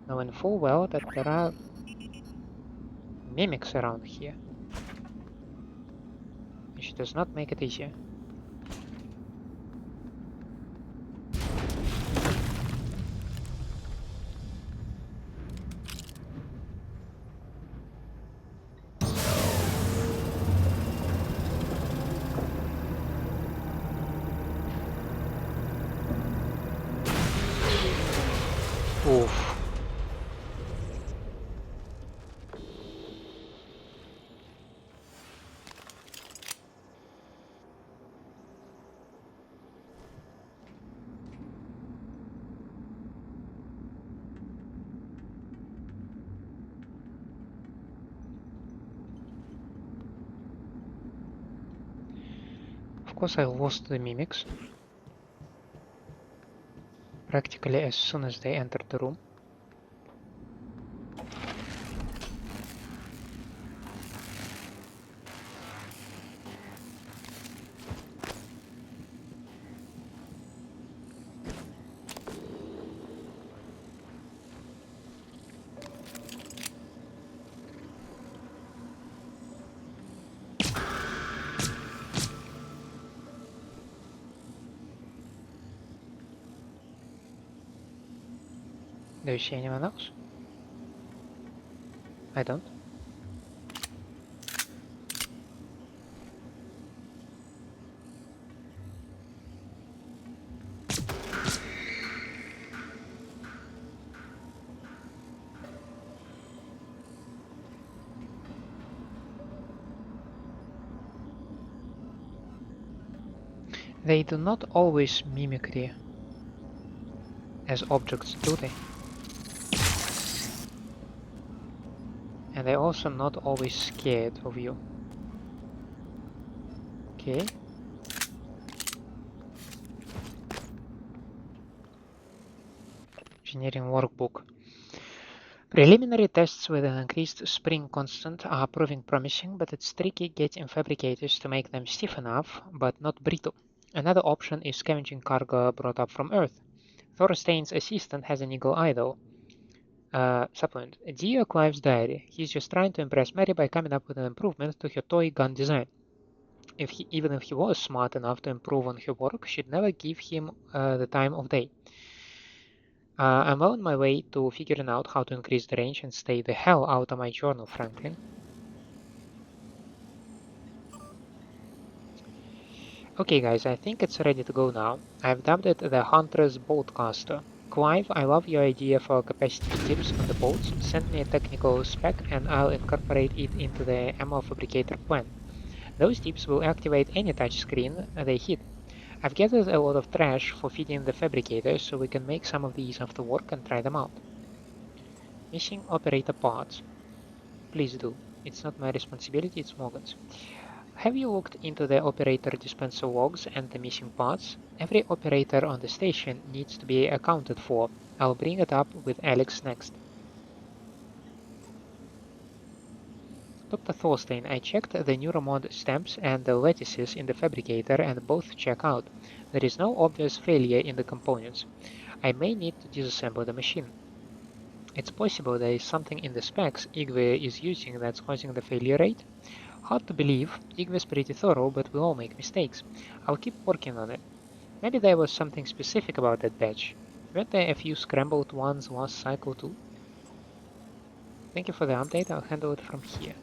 knowing full well that there are mimics around here, which does not make it easier. Oof. Of course I lost the mimics practically as soon as they entered the room. Do you see anyone else? I don't. They do not always mimicry as objects, do they? And they're also not always scared of you. Okay. Engineering workbook. Preliminary tests with an increased spring constant are proving promising, but it's tricky getting fabricators to make them stiff enough, but not brittle. Another option is scavenging cargo brought up from Earth. Thorstein's assistant has an eagle eye though. Supplement. Dear Clive's diary. He's just trying to impress Mary by coming up with an improvement to her toy gun design. Even if he was smart enough to improve on her work, she'd never give him the time of day. I'm on my way to figuring out how to increase the range and stay the hell out of my journal, Franklin. Okay guys, I think it's ready to go now. I've dubbed it the Hunter's Boltcaster. Clive, I love your idea for capacity tips on the bolts. Send me a technical spec and I'll incorporate it into the ammo fabricator plan. Those tips will activate any touchscreen they hit. I've gathered a lot of trash for feeding the fabricator, so we can make some of these after work and try them out. Missing operator parts. Please do. It's not my responsibility, it's Morgan's. Have you looked into the operator dispenser logs and the missing parts? Every operator on the station needs to be accounted for. I'll bring it up with Alex next. Dr. Thorstein, I checked the neuromod stamps and the lattices in the fabricator and both check out. There is no obvious failure in the components. I may need to disassemble the machine. It's possible there is something in the specs Igwe is using that's causing the failure rate. Hard to believe, Igwe's pretty thorough, but we all make mistakes. I'll keep working on it. Maybe there was something specific about that batch. Weren't there a few scrambled ones last cycle too? Thank you for the update, I'll handle it from here.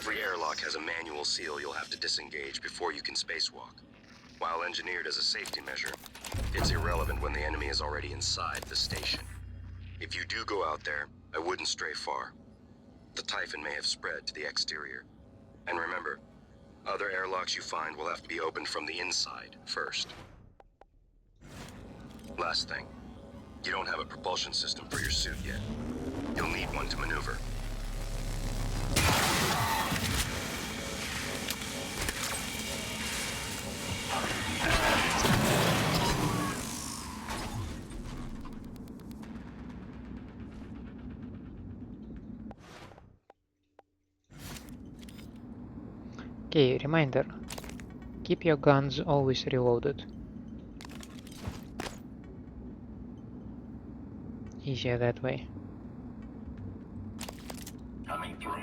Every airlock has a manual seal you'll have to disengage before you can spacewalk. While engineered as a safety measure, it's irrelevant when the enemy is already inside the station. If you do go out there, I wouldn't stray far. The typhon may have spread to the exterior. And remember, other airlocks you find will have to be opened from the inside first. Last thing, you don't have a propulsion system for your suit yet. You'll need one to maneuver. Okay, reminder. Keep your guns always reloaded. Easier that way. Coming through.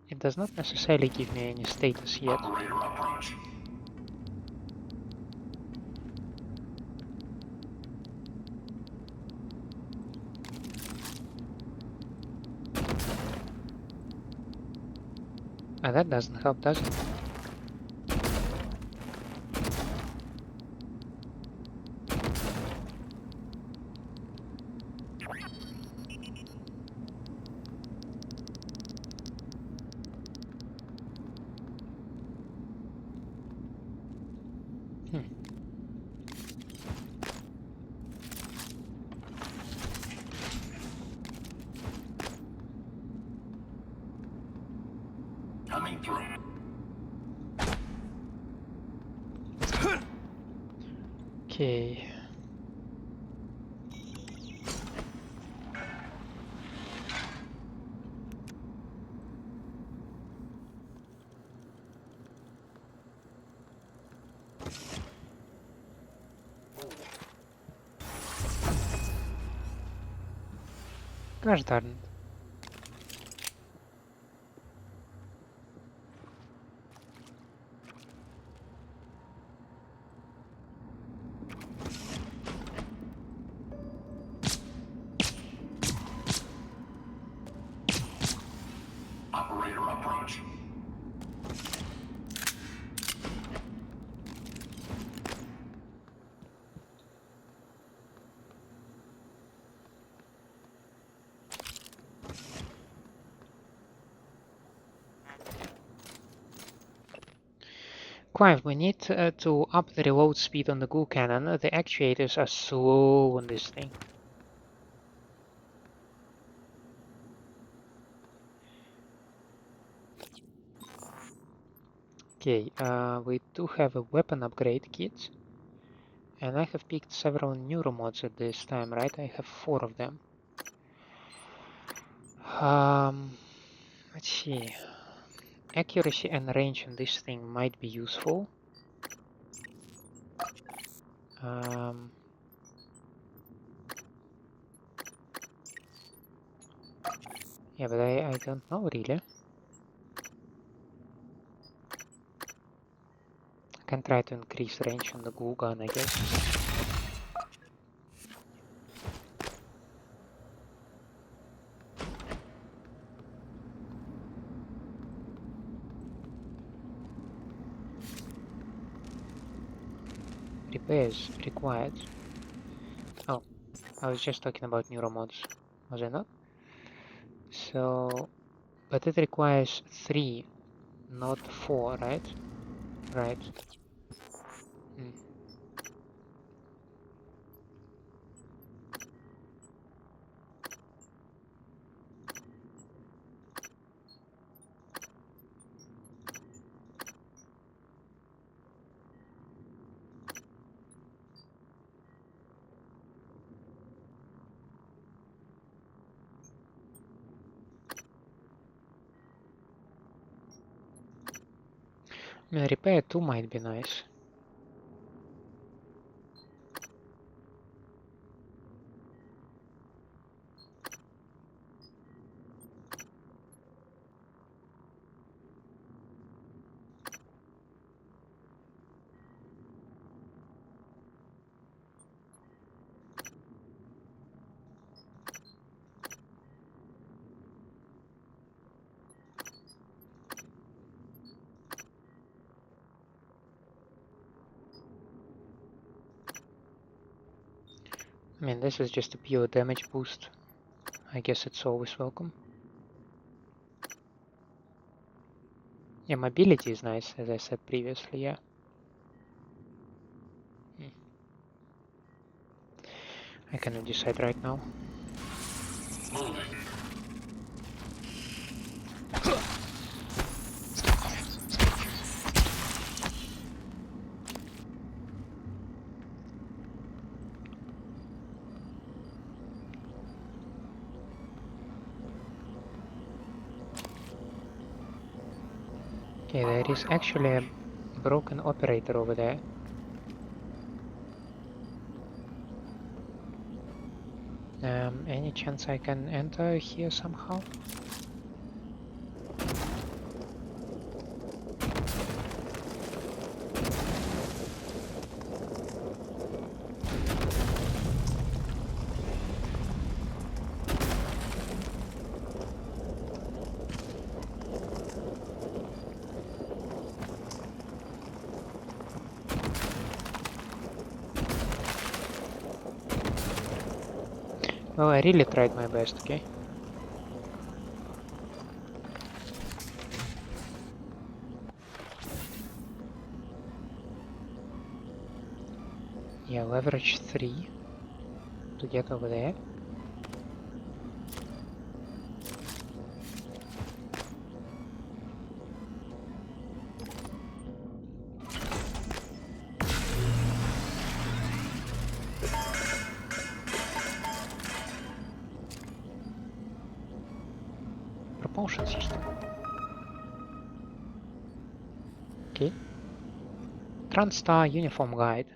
It does not necessarily give me any status yet. Operator approach. That doesn't help, does it? Coming through. Okay. Gosh darn it. Operator approach. Clive, we need to up the reload speed on the goo cannon. The actuators are slow on this thing. Okay, we do have a weapon upgrade kit. And I have picked several neuromods at this time, right? I have 4 of them. Let's see. Accuracy and range on this thing might be useful. Yeah, but I don't know really. I can try to increase range on the goo gun, I guess. Repairs required. Oh, I was just talking about neuromods, was I not? So, but it requires 3, not 4, right? Right. Repair 2 might be nice. I mean, this is just a pure damage boost. I guess it's always welcome. Yeah, mobility is nice, as I said previously, yeah. I cannot decide right now. Okay, there is actually a broken operator over there. Any chance I can enter here somehow? Well, I really tried my best, okay? Yeah, leverage 3 to get over there. Propulsion system. Okay. TranStar Uniform Guide.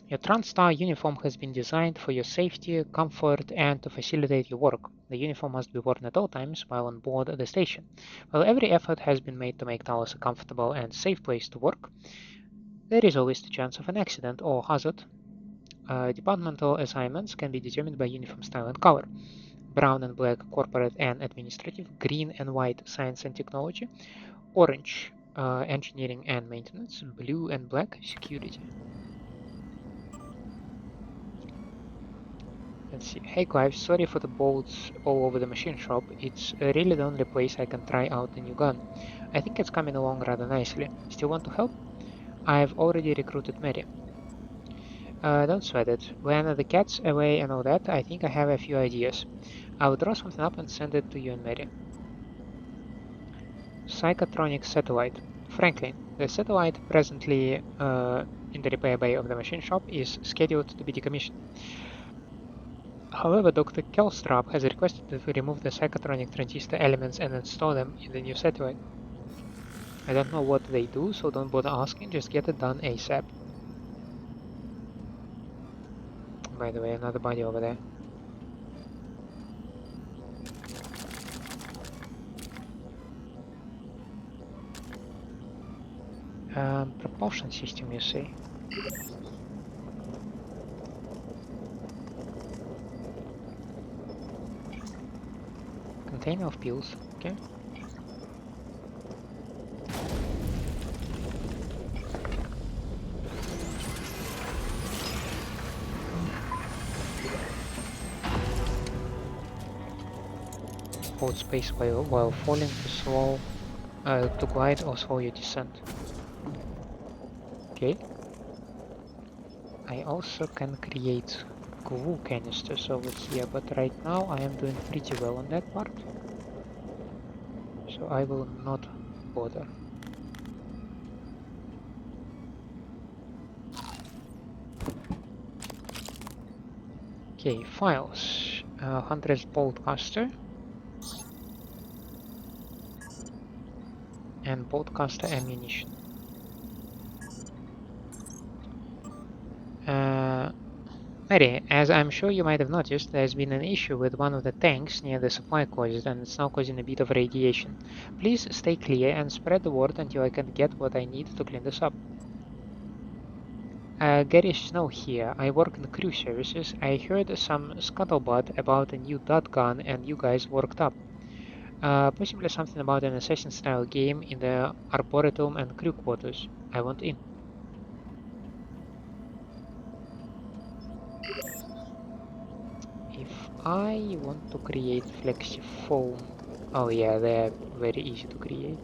Your TranStar uniform has been designed for your safety, comfort, and to facilitate your work. The uniform must be worn at all times while on board the station. While every effort has been made to make Talos a comfortable and safe place to work, there is always the chance of an accident or hazard. Departmental assignments can be determined by uniform style and color. Brown and black, corporate and administrative. Green and white, science and technology. Orange, engineering and maintenance. Blue and black, security. Let's see. Hey Clive, sorry for the bolts all over the machine shop. It's really the only place I can try out the new gun. I think it's coming along rather nicely. Still want to help? I've already recruited Mary. Don't sweat it. When the cat's away and all that, I think I have a few ideas. I'll draw something up and send it to you and Mary. Psychotronic satellite. Franklin, the satellite presently in the repair bay of the machine shop is scheduled to be decommissioned. However, Dr. Kelstrop has requested that we remove the psychotronic transistor elements and install them in the new satellite. I don't know what they do, so don't bother asking, just get it done ASAP. By the way, another body over there. Propulsion system, you see. Container of pills, okay. Hold space while falling to glide or slow your descent. Okay. I also can create glue canisters over here, but right now I am doing pretty well on that part. So I will not bother. Okay, files. Hunter's boltcaster. And boltcaster ammunition. Mary, as I'm sure you might have noticed, there's been an issue with one of the tanks near the supply closet and it's now causing a bit of radiation. Please stay clear and spread the word until I can get what I need to clean this up. Gary Snow here. I work in crew services. I heard some scuttlebutt about a new dot gun and you guys worked up. Possibly something about an assassin-style game in the Arboretum and crew quarters. I want in. I want to create flexi foam. Oh yeah, they're very easy to create.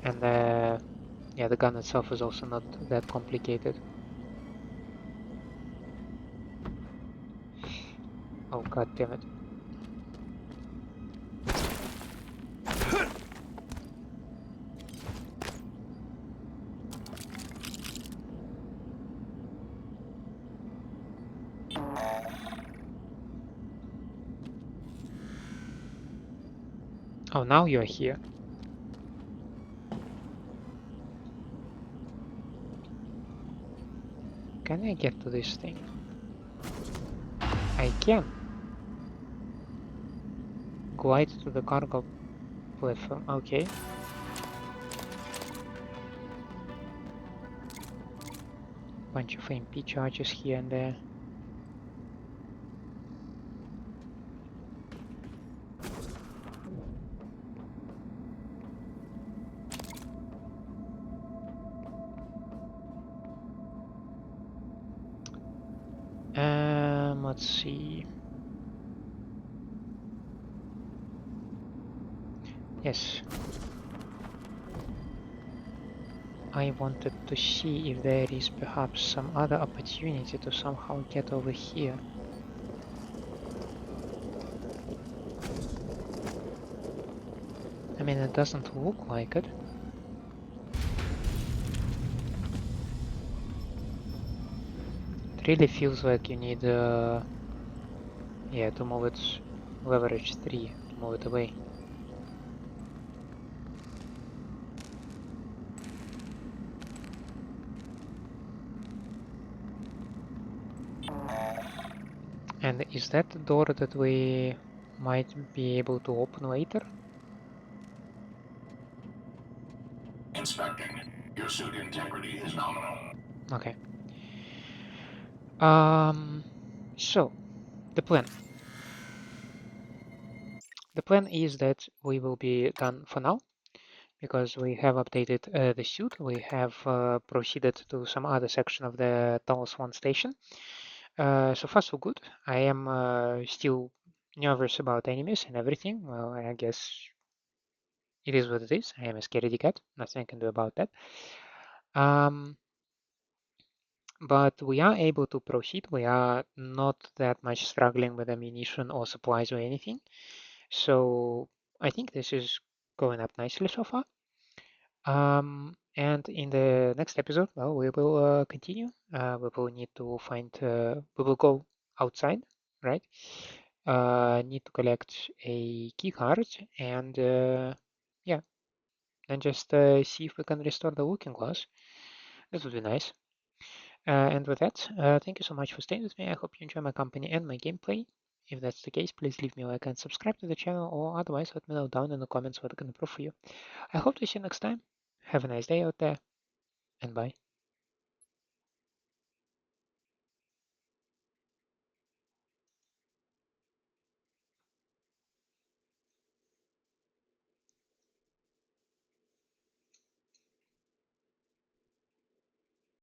And yeah, the gun itself is also not that complicated. Oh god damn it. Oh, now you're here. Can I get to this thing? I can. Glide to the cargo platform. Okay. Bunch of MP charges here and there. Let's see. Yes. I wanted to see if there is perhaps some other opportunity to somehow get over here. I mean, it doesn't look like it. It really feels like you need, yeah, to move it, leverage 3, to move it away. And is that the door that we might be able to open later? Inspecting. Your suit integrity is nominal. Okay. So, the plan. The plan is that we will be done for now, because we have updated the suit. We have proceeded to some other section of the Talos 1 station. So far so good. I am still nervous about enemies and everything. Well, I guess it is what it is. I am a scaredy cat. Nothing I can do about that. But we are able to proceed. We are not that much struggling with ammunition or supplies or anything. So I think this is going up nicely so far. And in the next episode, well, we will continue. We will need to find, we will go outside, right? Need to collect a key card and yeah, then just see if we can restore the looking glass. That would be nice. And with that, thank you so much for staying with me. I hope you enjoy my company and my gameplay. If that's the case, please leave me a like and subscribe to the channel, or otherwise let me know down in the comments what I can improve for you. I hope to see you next time. Have a nice day out there, and bye.